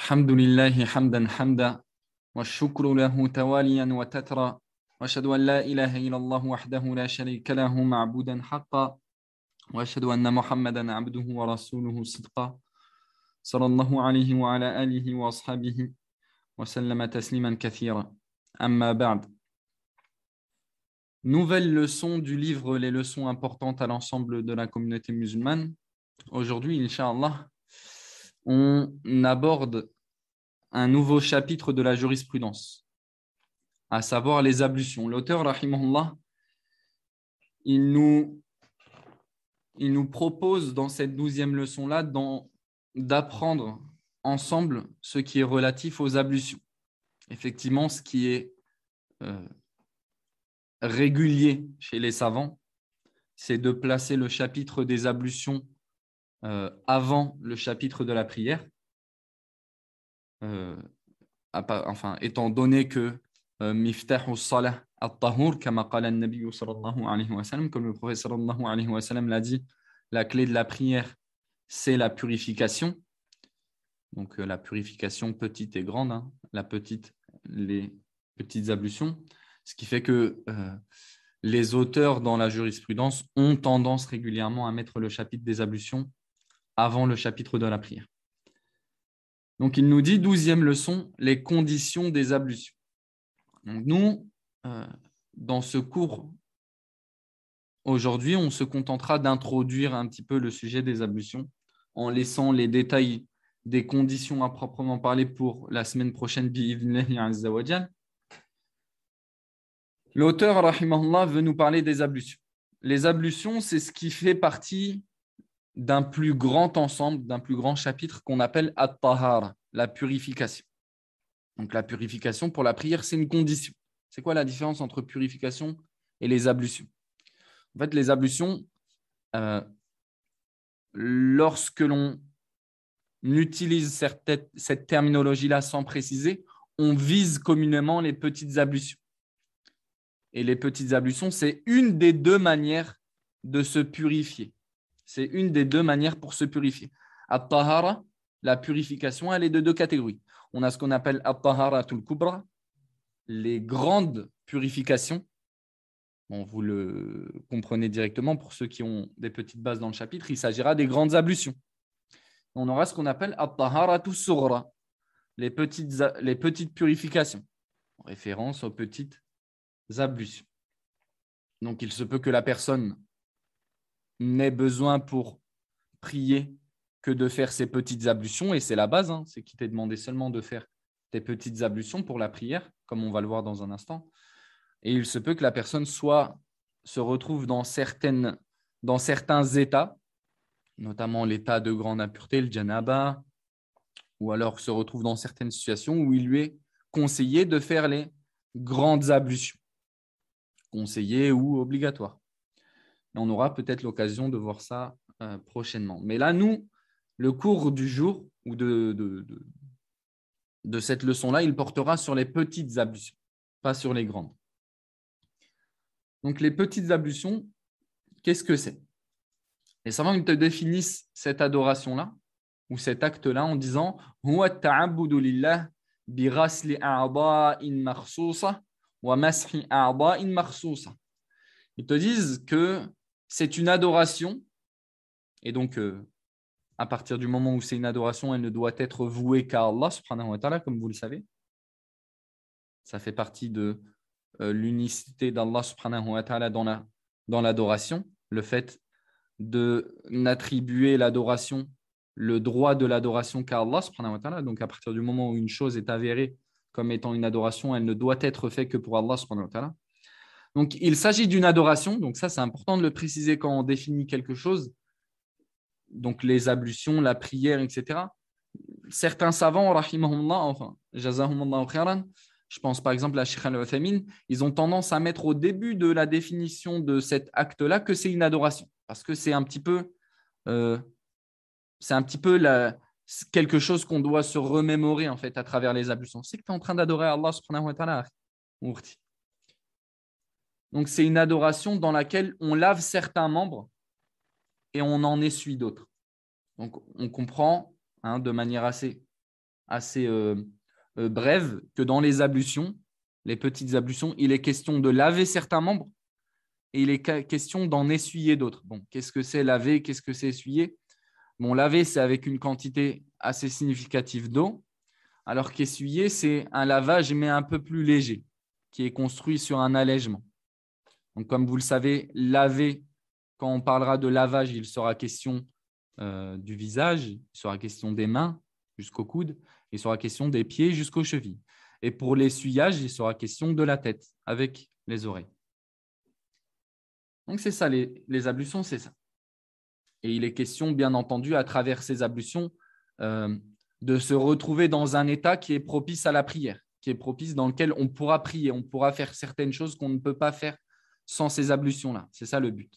الحمد لله حمدا حمدا والشكر له تواليا وتترى وأشهد أن لا إله إلا الله وحده لا شريك له معبودا حقا وأشهد أن محمدا عبده ورسوله صدقا صلى الله عليه وعلى آله وأصحابه وسلم تسليما كثيرا أما بعد. Nouvelle leçon du livre Les leçons importantes à l'ensemble de la communauté musulmane. Aujourd'hui, Inch'Allah, on aborde un nouveau chapitre de la jurisprudence, à savoir les ablutions. L'auteur, rahimahullah, il nous propose dans cette 12e leçon-là d'apprendre ensemble ce qui est relatif aux ablutions. Effectivement, ce qui est régulier chez les savants, c'est de placer le chapitre des ablutions avant le chapitre de la prière. Étant donné que miftahu salah at-tahur kama qala an-nabiy sallallahu alayhi wa sallam, comme le prophète sallallahu alayhi wa sallam l'a dit, la clé de la prière c'est la purification. Donc la purification petite et grande, les petites ablutions, ce qui fait que les auteurs dans la jurisprudence ont tendance régulièrement à mettre le chapitre des ablutions avant le chapitre de la prière. Donc, il nous dit, 12e leçon, les conditions des ablutions. Donc, nous, dans ce cours, aujourd'hui, on se contentera d'introduire un petit peu le sujet des ablutions en laissant les détails des conditions à proprement parler pour la semaine prochaine, bi'idhnillahi azza wa jal. L'auteur, rahimahullah, veut nous parler des ablutions. Les ablutions, c'est ce qui fait partie d'un plus grand ensemble, d'un plus grand chapitre qu'on appelle at-tahara, la purification. Donc la purification pour la prière, c'est une condition. C'est quoi la différence entre purification et les ablutions? En fait, les ablutions, lorsque l'on utilise cette terminologie-là sans préciser, on vise communément les petites ablutions. Et les petites ablutions, c'est une des deux manières de se purifier. C'est une des deux manières pour se purifier. At-tahara, la purification, elle est de deux catégories. On a ce qu'on appelle at-taharatul kubra, les grandes purifications. Bon, vous le comprenez directement pour ceux qui ont des petites bases dans le chapitre, il s'agira des grandes ablutions. On aura ce qu'on appelle at-taharatus sughra, les petites purifications, en référence aux petites ablutions. Donc, il se peut que la personne n'ait besoin pour prier que de faire ces petites ablutions, et c'est la base, c'est qu'il t'est demandé seulement de faire tes petites ablutions pour la prière, comme on va le voir dans un instant. Et il se peut que la personne se retrouve dans certains états, notamment l'état de grande impureté, le janaba, ou alors se retrouve dans certaines situations où il lui est conseillé de faire les grandes ablutions, conseillées ou obligatoires. Et on aura peut-être l'occasion de voir ça prochainement. Mais là, nous, le cours du jour ou de cette leçon-là, il portera sur les petites ablutions, pas sur les grandes. Donc, les petites ablutions, qu'est-ce que c'est? Les savants, ils te définissent cette adoration-là ou cet acte-là en disant « Huwa ta'abbudu lillah bi ghasli a'da'in makhsusa wa mashi a'da'in makhsusa » Ils te disent que c'est une adoration, et donc à partir du moment où c'est une adoration, elle ne doit être vouée qu'à Allah subhanahu wa ta'ala, comme vous le savez. Ça fait partie de l'unicité d'Allah subhanahu wa ta'ala dans l'adoration, le fait de n'attribuer l'adoration, le droit de l'adoration qu'à Allah subhanahu wa ta'ala. Donc à partir du moment où une chose est avérée comme étant une adoration, elle ne doit être faite que pour Allah subhanahu wa ta'ala. Donc, il s'agit d'une adoration. Donc, ça, c'est important de le préciser quand on définit quelque chose. Donc, les ablutions, la prière, etc. Certains savants, rahimahumullah, jazahumullah khairan, je pense par exemple à Sheikh al-Uthaymin, ils ont tendance à mettre au début de la définition de cet acte-là que c'est une adoration. Parce que c'est un petit peu quelque chose qu'on doit se remémorer en fait à travers les ablutions. C'est que tu es en train d'adorer Allah subhanahu wa ta'ala. Donc, c'est une adoration dans laquelle on lave certains membres et on en essuie d'autres. Donc, on comprend de manière assez assez brève que dans les ablutions, les petites ablutions, il est question de laver certains membres et il est question d'en essuyer d'autres. Bon, qu'est-ce que c'est laver? Qu'est-ce que c'est essuyer? Bon, laver, c'est avec une quantité assez significative d'eau, alors qu'essuyer, c'est un lavage, mais un peu plus léger, qui est construit sur un allègement. Donc, comme vous le savez, laver, quand on parlera de lavage, il sera question du visage, il sera question des mains jusqu'au coude, il sera question des pieds jusqu'aux chevilles. Et pour l'essuyage, il sera question de la tête avec les oreilles. Donc, c'est ça, les ablutions, c'est ça. Et il est question, bien entendu, à travers ces ablutions, de se retrouver dans un état qui est propice à la prière, qui est propice dans lequel on pourra prier, on pourra faire certaines choses qu'on ne peut pas faire sans ces ablutions-là. C'est ça le but.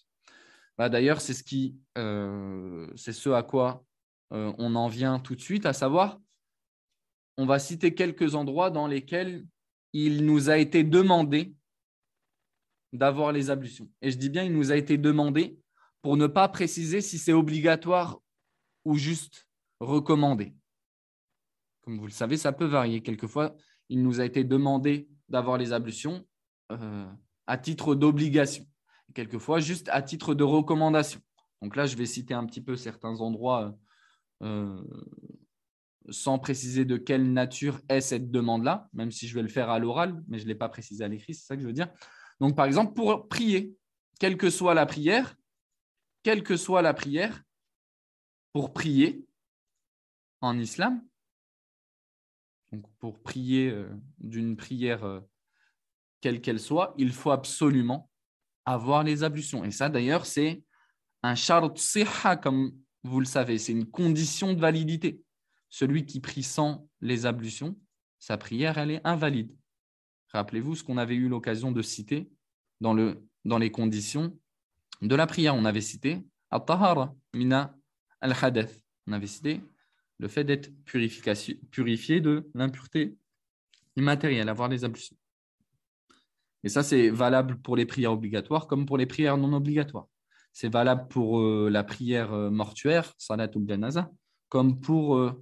D'ailleurs, c'est ce à quoi on en vient tout de suite, à savoir, on va citer quelques endroits dans lesquels il nous a été demandé d'avoir les ablutions. Et je dis bien, il nous a été demandé pour ne pas préciser si c'est obligatoire ou juste recommandé. Comme vous le savez, ça peut varier. Quelquefois, il nous a été demandé d'avoir les ablutions à titre d'obligation. Quelquefois, juste à titre de recommandation. Donc là, je vais citer un petit peu certains endroits sans préciser de quelle nature est cette demande-là, même si je vais le faire à l'oral, mais je ne l'ai pas précisé à l'écrit, c'est ça que je veux dire. Donc, par exemple, pour prier, quelle que soit la prière, pour prier en islam, donc pour prier d'une prière quelle qu'elle soit, il faut absolument avoir les ablutions. Et ça, d'ailleurs, c'est un shart sihha, comme vous le savez, c'est une condition de validité. Celui qui prie sans les ablutions, sa prière, elle est invalide. Rappelez-vous ce qu'on avait eu l'occasion de citer dans les conditions de la prière. On avait cité at-tahara mina al-hadath. On avait cité le fait d'être purifié de l'impureté immatérielle, avoir les ablutions. Et ça, c'est valable pour les prières obligatoires comme pour les prières non obligatoires. C'est valable pour la prière mortuaire, salatul janaza, comme pour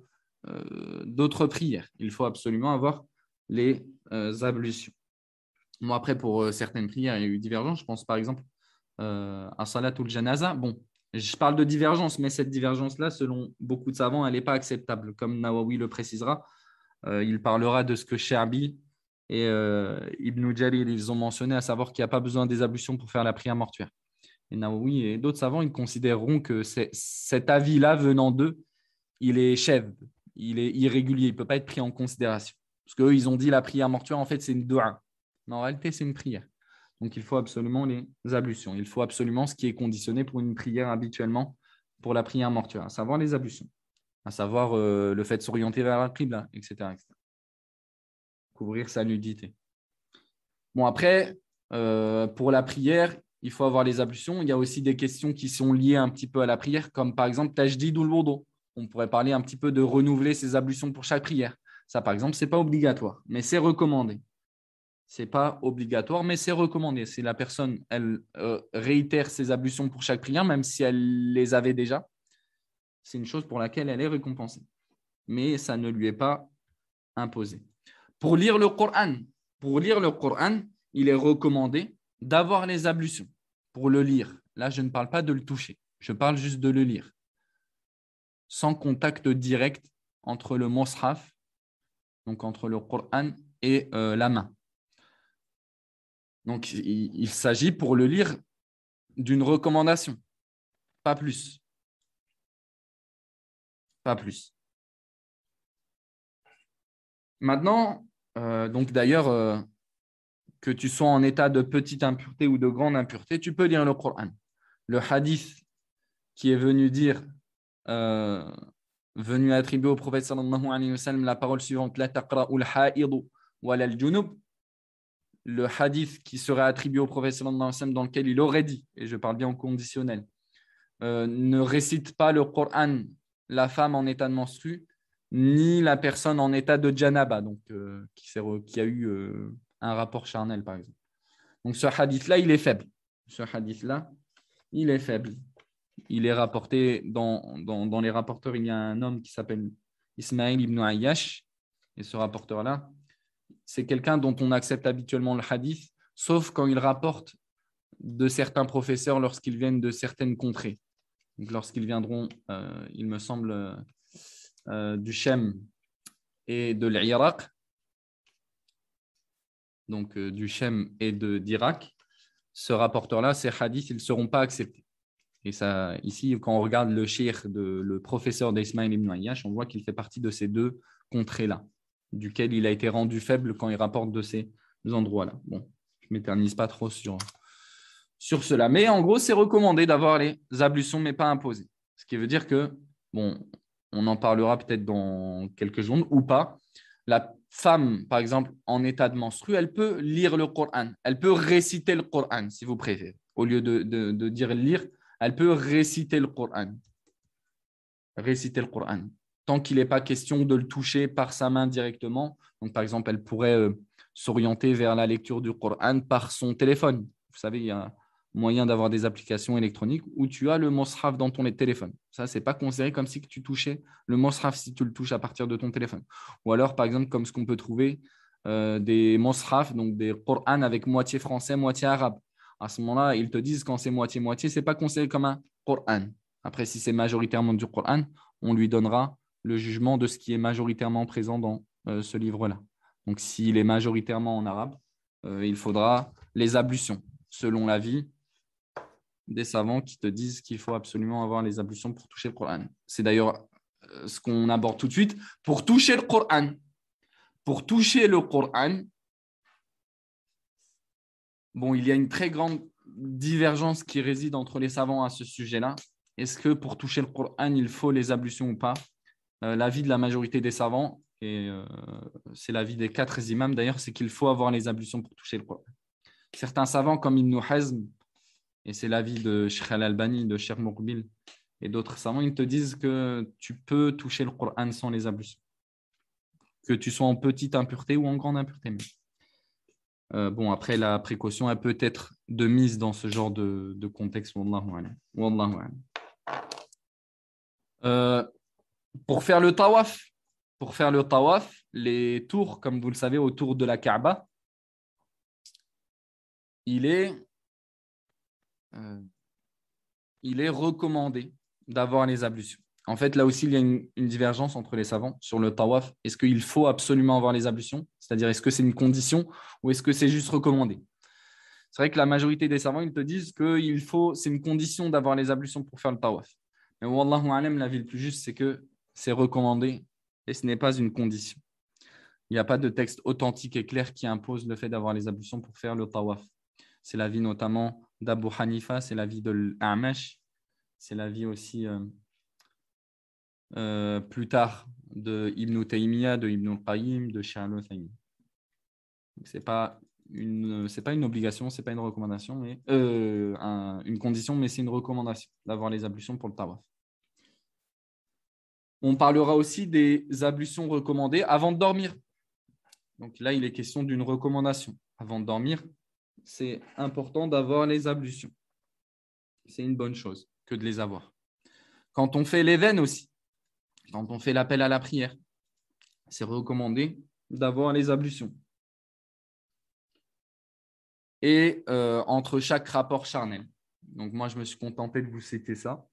d'autres prières. Il faut absolument avoir les ablutions. Bon, après, pour certaines prières, il y a eu divergence. Je pense par exemple à salatul janaza. Bon, je parle de divergence, mais cette divergence-là, selon beaucoup de savants, elle n'est pas acceptable. Comme Nawawi le précisera, il parlera de ce que Sha'bi et Ibn Jarir, ils ont mentionné, à savoir qu'il n'y a pas besoin des ablutions pour faire la prière mortuaire. Et Nawawi et d'autres savants, ils considéreront que cet avis-là, venant d'eux, il est chèvre, il est irrégulier, il ne peut pas être pris en considération. Parce qu'eux, ils ont dit la prière mortuaire, en fait, c'est une dua. Mais en réalité, c'est une prière. Donc, il faut absolument les ablutions. Il faut absolument ce qui est conditionné pour une prière habituellement, pour la prière mortuaire, à savoir les ablutions, à savoir le fait de s'orienter vers la qibla, etc., etc. Couvrir sa nudité. Bon, après, pour la prière, il faut avoir les ablutions. Il y a aussi des questions qui sont liées un petit peu à la prière, comme par exemple tajdid ou le wudu. On pourrait parler un petit peu de renouveler ses ablutions pour chaque prière. Ça, par exemple, ce n'est pas obligatoire, mais c'est recommandé. Ce n'est pas obligatoire, mais c'est recommandé. Si la personne, elle réitère ses ablutions pour chaque prière, même si elle les avait déjà, c'est une chose pour laquelle elle est récompensée. Mais ça ne lui est pas imposé. Pour lire le Coran, il est recommandé d'avoir les ablutions pour le lire. Là, je ne parle pas de le toucher, je parle juste de le lire, sans contact direct entre le mushaf, donc entre le Coran et la main. Donc, il s'agit pour le lire d'une recommandation, pas plus. Pas plus. Maintenant, donc d'ailleurs, que tu sois en état de petite impureté ou de grande impureté, tu peux lire le Coran. Le hadith qui est venu dire, venu attribuer au prophète sallallahu alayhi wa sallam la parole suivante, la taqra'ul ha'idu wa lal junub, le hadith qui serait attribué au prophète sallallahu alayhi wa sallam dans lequel il aurait dit, et je parle bien au conditionnel, ne récite pas le Coran la femme en état de menstru, ni la personne en état de janaba, donc qui a eu un rapport charnel, par exemple. Donc ce hadith-là, il est faible. Ce hadith-là, il est faible. Il est rapporté dans les rapporteurs, il y a un homme qui s'appelle Ismaïl ibn Ayyash. Et ce rapporteur-là, c'est quelqu'un dont on accepte habituellement le hadith, sauf quand il rapporte de certains professeurs lorsqu'ils viennent de certaines contrées. Donc, lorsqu'ils viendront, il me semble, du Shem et de l'Irak, donc du Shem et d'Irak, ce rapporteur-là, ces hadiths, ils ne seront pas acceptés. Et ça, ici, quand on regarde le cheikh, le professeur d'Ismaïl ibn Ayyash, on voit qu'il fait partie de ces deux contrées-là, duquel il a été rendu faible quand il rapporte de ces endroits-là. Bon, je ne m'éternise pas trop sur cela. Mais en gros, c'est recommandé d'avoir les ablutions, mais pas imposées. Ce qui veut dire que, bon, on en parlera peut-être dans quelques jours ou pas. La femme, par exemple, en état de menstru, elle peut lire le Coran. Elle peut réciter le Coran, si vous préférez. Au lieu de dire lire, elle peut réciter le Coran. Réciter le Coran. Tant qu'il n'est pas question de le toucher par sa main directement. Donc, par exemple, elle pourrait s'orienter vers la lecture du Coran par son téléphone. Vous savez, il y a moyen d'avoir des applications électroniques où tu as le Mus'haf dans ton téléphone. Ça, ce n'est pas considéré comme si tu touchais le Mus'haf si tu le touches à partir de ton téléphone. Ou alors, par exemple, comme ce qu'on peut trouver des Mus'haf, donc des Qur'an avec moitié français, moitié arabe. À ce moment-là, ils te disent quand c'est moitié-moitié, ce n'est pas considéré comme un Qur'an. Après, si c'est majoritairement du Qur'an, on lui donnera le jugement de ce qui est majoritairement présent dans ce livre-là. Donc, s'il est majoritairement en arabe, il faudra les ablutions, selon l'avis des savants qui te disent qu'il faut absolument avoir les ablutions pour toucher le Coran. C'est d'ailleurs ce qu'on aborde tout de suite. Pour toucher le Coran, bon, il y a une très grande divergence qui réside entre les savants à ce sujet-là. Est-ce que pour toucher le Coran, il faut les ablutions ou pas? L'avis de la majorité des savants, et c'est l'avis des 4 imams d'ailleurs, c'est qu'il faut avoir les ablutions pour toucher le Coran. Certains savants comme Ibn Hazm, et c'est l'avis de Cheikh Al-Albani, de Cheikh Muqbil et d'autres savants, ils te disent que tu peux toucher le Coran sans les ablutions. Que tu sois en petite impureté ou en grande impureté. Bon, après, la précaution, elle peut être de mise dans ce genre de contexte. Wallahu a'lam. Wallahu a'lam. Pour faire le tawaf, les tours, comme vous le savez, autour de la Kaaba, il est recommandé d'avoir les ablutions. En fait, là aussi, il y a une divergence entre les savants sur le tawaf. Est-ce qu'il faut absolument avoir les ablutions? C'est-à-dire, est-ce que c'est une condition ou est-ce que c'est juste recommandé? C'est vrai que la majorité des savants, ils te disent que c'est une condition d'avoir les ablutions pour faire le tawaf. Mais wallahu alam, la vie le plus juste, c'est que c'est recommandé et ce n'est pas une condition. Il n'y a pas de texte authentique et clair qui impose le fait d'avoir les ablutions pour faire le tawaf. C'est l'avis notamment d'Abu Hanifa, c'est l'avis de l'A'mash, c'est l'avis aussi plus tard de Ibn Taymiyyah, de Ibn al-Qayyim, de Cheikh al-Uthaymin. Ce n'est pas une obligation, ce n'est pas une recommandation, mais une condition, mais c'est une recommandation d'avoir les ablutions pour le tawaf. On parlera aussi des ablutions recommandées avant de dormir. Donc là, il est question d'une recommandation. Avant de dormir, c'est important d'avoir les ablutions. C'est une bonne chose que de les avoir. Quand on fait les veines aussi, quand on fait l'appel à la prière, c'est recommandé d'avoir les ablutions. Et entre chaque rapport charnel. Donc moi, je me suis contenté de vous citer ça.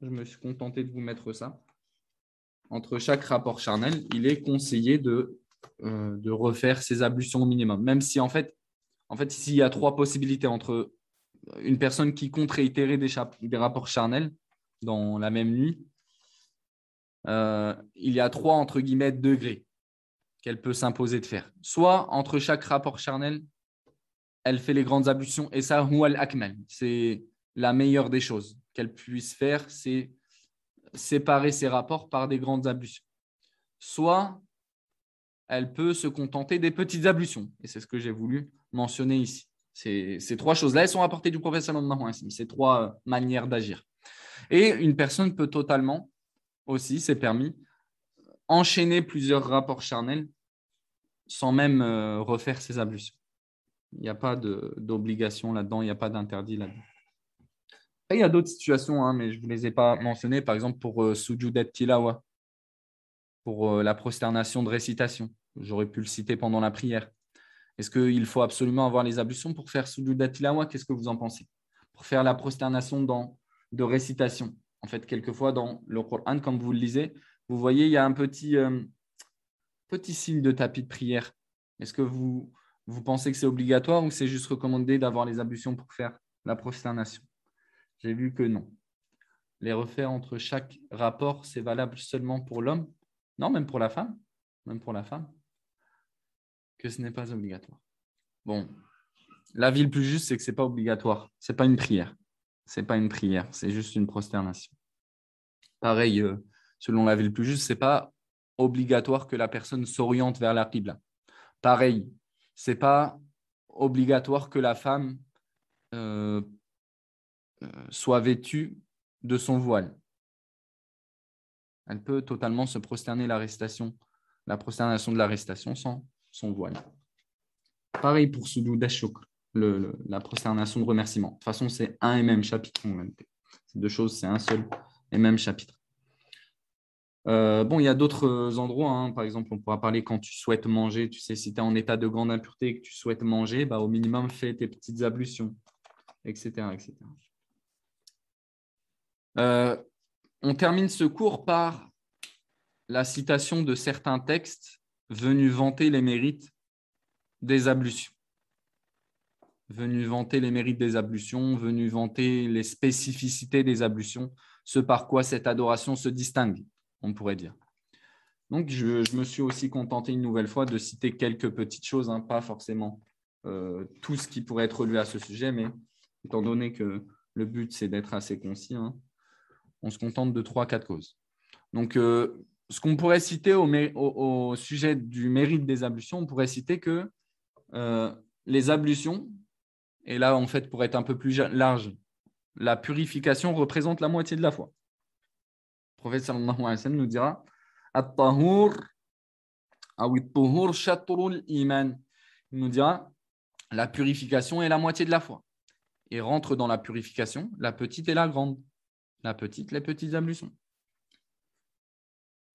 Je me suis contenté de vous mettre ça. Entre chaque rapport charnel, il est conseillé de refaire ses ablutions au minimum. Même si, en fait, s'il y a 3 possibilités entre une personne qui compte réitérer des rapports charnels dans la même nuit, il y a 3, entre guillemets, degrés qu'elle peut s'imposer de faire. Soit, entre chaque rapport charnel, elle fait les grandes ablutions, et ça, huwa al-akmal, c'est la meilleure des choses qu'elle puisse faire, c'est séparer ses rapports par des grandes ablutions. Soit, elle peut se contenter des petites ablutions, et c'est ce que j'ai voulu mentionner ici. Ces 3 choses-là, elles sont apportées du prophète sallallahu alayhi wa sallam, ces 3 manières d'agir. Et une personne peut totalement, aussi, c'est permis, enchaîner plusieurs rapports charnels sans même refaire ses ablutions. Il n'y a pas d'obligation là-dedans, il n'y a pas d'interdit là-dedans. Et il y a d'autres situations, mais je ne vous les ai pas mentionnées, par exemple pour Sujud et Tilawa, pour la prosternation de récitation. J'aurais pu le citer pendant la prière. Est-ce qu'il faut absolument avoir les ablutions pour faire sujudat tilawa? Qu'est-ce que vous en pensez? Pour faire la prosternation de récitation. En fait, quelquefois dans le Coran, comme vous le lisez, vous voyez, il y a un petit signe de tapis de prière. Est-ce que vous pensez que c'est obligatoire ou c'est juste recommandé d'avoir les ablutions pour faire la prosternation? J'ai vu que non. Les refaire entre chaque rapport, c'est valable seulement pour l'homme? Non, même pour la femme. Même pour la femme. Que ce n'est pas obligatoire. Bon, l'avis le plus juste, c'est que ce n'est pas obligatoire. Ce n'est pas une prière. Ce n'est pas une prière, c'est juste une prosternation. Pareil, selon l'avis le plus juste, ce n'est pas obligatoire que la personne s'oriente vers la qibla. Pareil, ce n'est pas obligatoire que la femme soit vêtue de son voile. Elle peut totalement se prosterner la prosternation de la récitation sans son voile. Pareil pour Sujoud ash-shukr, la prosternation de remerciement. De toute façon, c'est un et même chapitre en réalité. Ces deux choses, c'est un seul et même chapitre. Il y a d'autres endroits. Hein. Par exemple, on pourra parler quand tu souhaites manger. Tu sais, si tu es en état de grande impureté et que tu souhaites manger, au minimum, fais tes petites ablutions, etc. etc. On termine ce cours par la citation de certains textes venus vanter les mérites des ablutions. Venus vanter les mérites des ablutions, venus vanter les spécificités des ablutions, ce par quoi cette adoration se distingue, on pourrait dire. Donc, je me suis aussi contenté une nouvelle fois de citer quelques petites choses, hein, pas forcément tout ce qui pourrait être relevé à ce sujet, mais étant donné que le but, c'est d'être assez concis, hein, on se contente de 3-4 causes. Donc, ce qu'on pourrait citer au sujet du mérite des ablutions, on pourrait citer que les ablutions, et là, en fait, pour être un peu plus large, la purification représente la moitié de la foi. Le prophète sallallahu alayhi wa sallam nous dira At-tahur aw shatrul iman. Il nous dira la purification est la moitié de la foi. Et rentre dans la purification la petite et la grande. La petite, les petites ablutions.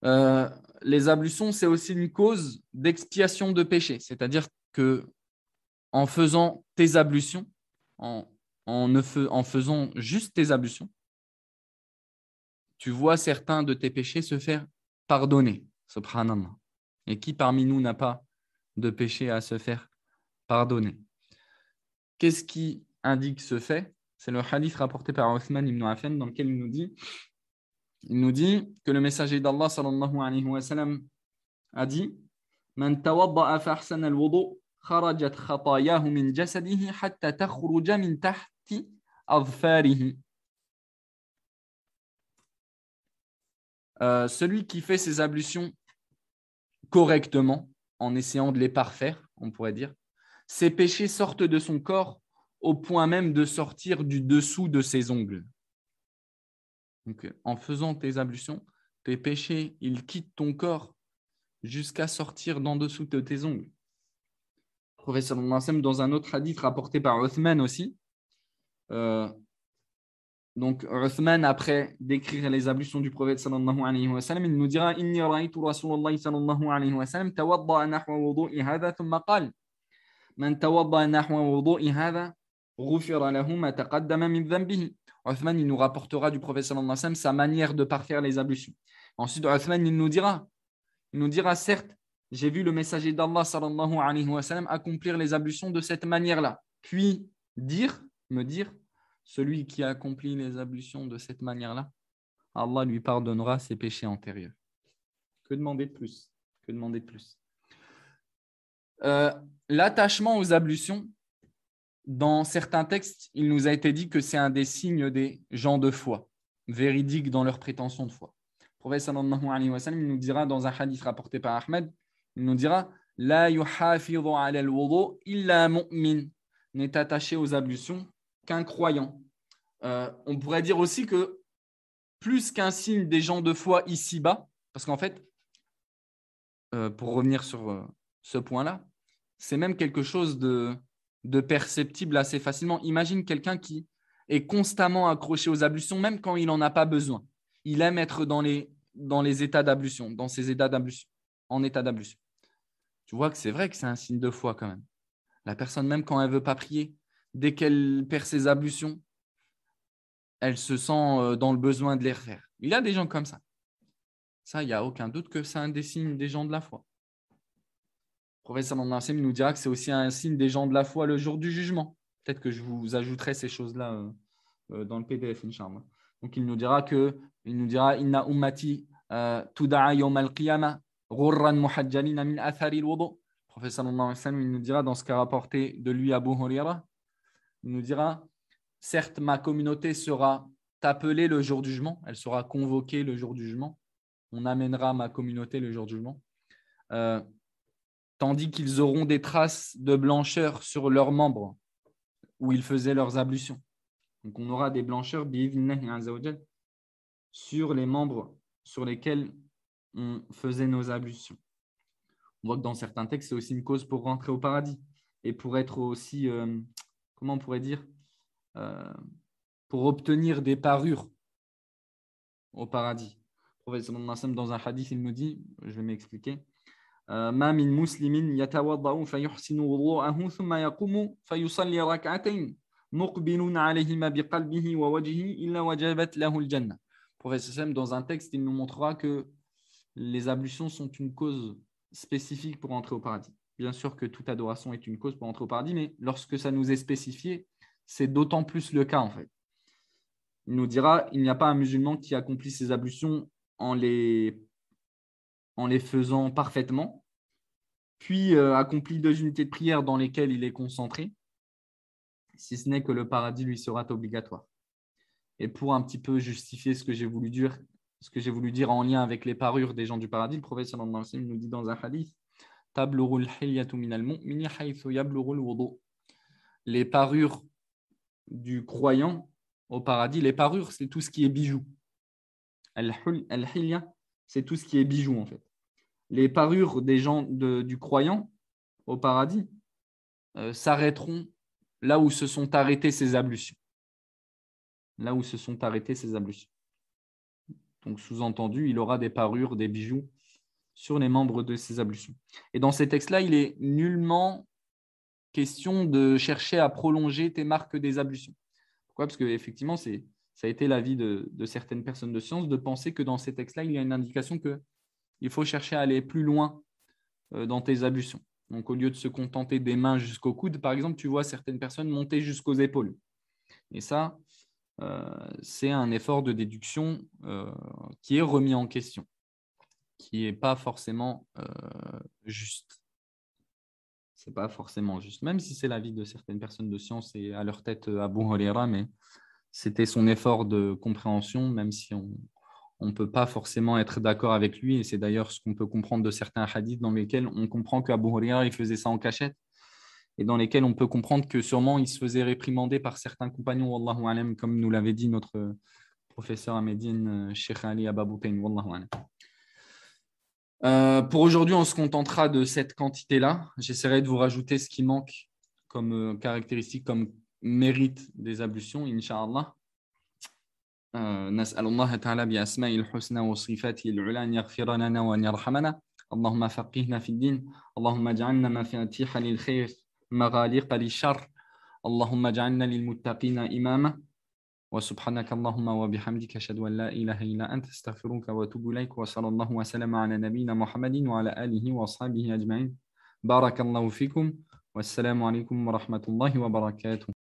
Les ablutions, c'est aussi une cause d'expiation de péché. C'est-à-dire que en faisant tes ablutions, en faisant juste tes ablutions, tu vois certains de tes péchés se faire pardonner, subhanallah. Et qui parmi nous n'a pas de péché à se faire pardonner? Qu'est-ce qui indique ce fait? C'est le hadith rapporté par Uthman ibn Affan dans lequel il nous dit que le messager d'Allah sallallahu alayhi wa sallam a dit Man tawadda'a fa ahsana al-wudu' kharajat khatayahu min jasadihi hatta takhruja min tahti adfarihi. Celui qui fait ses ablutions correctement, en essayant de les parfaire, on pourrait dire, ses péchés sortent de son corps au point même de sortir du dessous de ses ongles. Donc, en faisant tes ablutions, tes péchés, ils quittent ton corps jusqu'à sortir d'en dessous de tes ongles. Le prophète sallallahu alayhi wa sallam, dans un autre hadith rapporté par Uthman aussi, donc Uthman, après décrire les ablutions du prophète sallallahu alayhi wa sallam, il nous dira Inni ra'aytu Rasulullah sallallahu alayhi wa sallam tawadda'a nahwa wudu'i hadha thumma qala Man tawadda'a nahwa wudu'i hadha ghufira lahu ma taqaddama min dhanbihi. Uthman, il nous rapportera du prophète sallallahu alayhi wa sallam sa manière de parfaire les ablutions. Ensuite, Uthman, il nous dira certes, j'ai vu le messager d'Allah sallallahu alayhi wa sallam accomplir les ablutions de cette manière-là. Puis me dire, celui qui a accompli les ablutions de cette manière-là, Allah lui pardonnera ses péchés antérieurs. Que demander de plus? Que demander de plus? L'attachement aux ablutions, dans certains textes, il nous a été dit que c'est un des signes des gens de foi, véridiques dans leur prétention de foi. Le prophète sallallahu alayhi wa sallam, il nous dira dans un hadith rapporté par Ahmed, il nous dira La yuhafidhu ala al-wudu illa mu'min, n'est attaché aux ablutions qu'un croyant. On pourrait dire aussi que plus qu'un signe des gens de foi ici-bas, parce qu'en fait, pour revenir sur ce point-là, c'est même quelque chose de perceptible assez facilement. Imagine quelqu'un qui est constamment accroché aux ablutions, même quand il n'en a pas besoin. Il aime être dans les dans les états d'ablution, dans ces états d'ablution, en état d'ablution. Tu vois que c'est vrai que c'est un signe de foi quand même. La personne, même quand elle ne veut pas prier, dès qu'elle perd ses ablutions, elle se sent dans le besoin de les refaire. Il y a des gens comme ça. Ça, il n'y a aucun doute que c'est un des signes des gens de la foi. Le prophète sallallahu alayhi wa sallam nous dira que c'est aussi un signe des gens de la foi le jour du jugement. Peut-être que je vous ajouterai ces choses-là dans le PDF, Inch'Allah. Donc, il nous dira Inna ummati tuda'a yawm al-qiyamah ghurran muhajjalina min athari al-wudu. Le prophète sallallahu alayhi wa sallam, il nous dira dans ce qu'a rapporté de lui Abu Huraira, il nous dira certes, ma communauté sera appelée le jour du jugement, elle sera convoquée le jour du jugement. On amènera ma communauté le jour du jugement. Tandis qu'ils auront des traces de blancheur sur leurs membres où ils faisaient leurs ablutions. Donc, on aura des blancheurs sur les membres sur lesquels on faisait nos ablutions. On voit que dans certains textes, c'est aussi une cause pour rentrer au paradis et pour être aussi, comment on pourrait dire, pour obtenir des parures au paradis. Le prophète sallallahu alayhi wa sallam, dans un hadith, il nous dit, je vais m'expliquer, ما من مسلم يتوضأ فيحسن وضوءه ثم يقوم فيصلي ركعتين مقبل عليهما بقلبه ووجهه إلا وجبت له الجنة. Prophète, dans un texte, il nous montrera que les ablutions sont une cause spécifique pour entrer au paradis. Bien sûr que toute adoration est une cause pour entrer au paradis, mais lorsque ça nous est spécifié, c'est d'autant plus le cas en fait. Il nous dira, il n'y a pas un musulman qui accomplit ses ablutions en les faisant parfaitement, puis accomplit 2 unités de prière dans lesquelles il est concentré, si ce n'est que le paradis lui sera obligatoire. Et pour un petit peu justifier ce que j'ai voulu dire en lien avec les parures des gens du paradis, le prophète sallallahu alayhi wa sallam nous dit dans un hadith, tablurul hilyatu minal mu'mini haythu yablurul wudu. Les parures du croyant au paradis, les parures, c'est tout ce qui est bijoux. Al-hilya, c'est tout ce qui est bijoux en fait. Les parures des gens du croyant au paradis s'arrêteront là où se sont arrêtées ces ablutions. Là où se sont arrêtées ces ablutions. Donc, sous-entendu, il aura des parures, des bijoux sur les membres de ces ablutions. Et dans ces textes-là, il est nullement question de chercher à prolonger tes marques des ablutions. Pourquoi ? Parce qu'effectivement, ça a été l'avis de certaines personnes de science de penser que dans ces textes-là, il y a une indication qu'il faut chercher à aller plus loin dans tes ablutions. Donc, au lieu de se contenter des mains jusqu'au coude, par exemple, tu vois certaines personnes monter jusqu'aux épaules. Et ça, c'est un effort de déduction qui est remis en question, qui n'est pas forcément juste. Ce n'est pas forcément juste, même si c'est l'avis de certaines personnes de science et à leur tête Abu Huraira, mais c'était son effort de compréhension, même si on ne peut pas forcément être d'accord avec lui. Et c'est d'ailleurs ce qu'on peut comprendre de certains hadiths dans lesquels on comprend qu'Abu Huraira il faisait ça en cachette et dans lesquels on peut comprendre que sûrement il se faisait réprimander par certains compagnons, wallahu alam, comme nous l'avait dit notre professeur à Médine, Cheikh Ali Ababoutain, wallahu alam. Pour aujourd'hui, on se contentera de cette quantité-là. J'essaierai de vous rajouter ce qui manque comme caractéristique, comme mérite des ablutions, Inch'Allah. نسأل الله تعالى بأسمائه الحسنى وصفاته العلى أن يغفر لنا وأن يرحمنا. اللهم فقهنا في الدين. اللهم اجعلنا مفاتيح للخير مغاليق للشر. اللهم اجعلنا للمتقين إماما. وسبحانك اللهم وبحمدك أشهد أن لا إله إلا أنت أستغفرك وأتوب إليك وصلى الله وسلم على نبينا محمد وعلى آله وأصحابه أجمعين. بارك الله فيكم والسلام عليكم ورحمة الله وبركاته.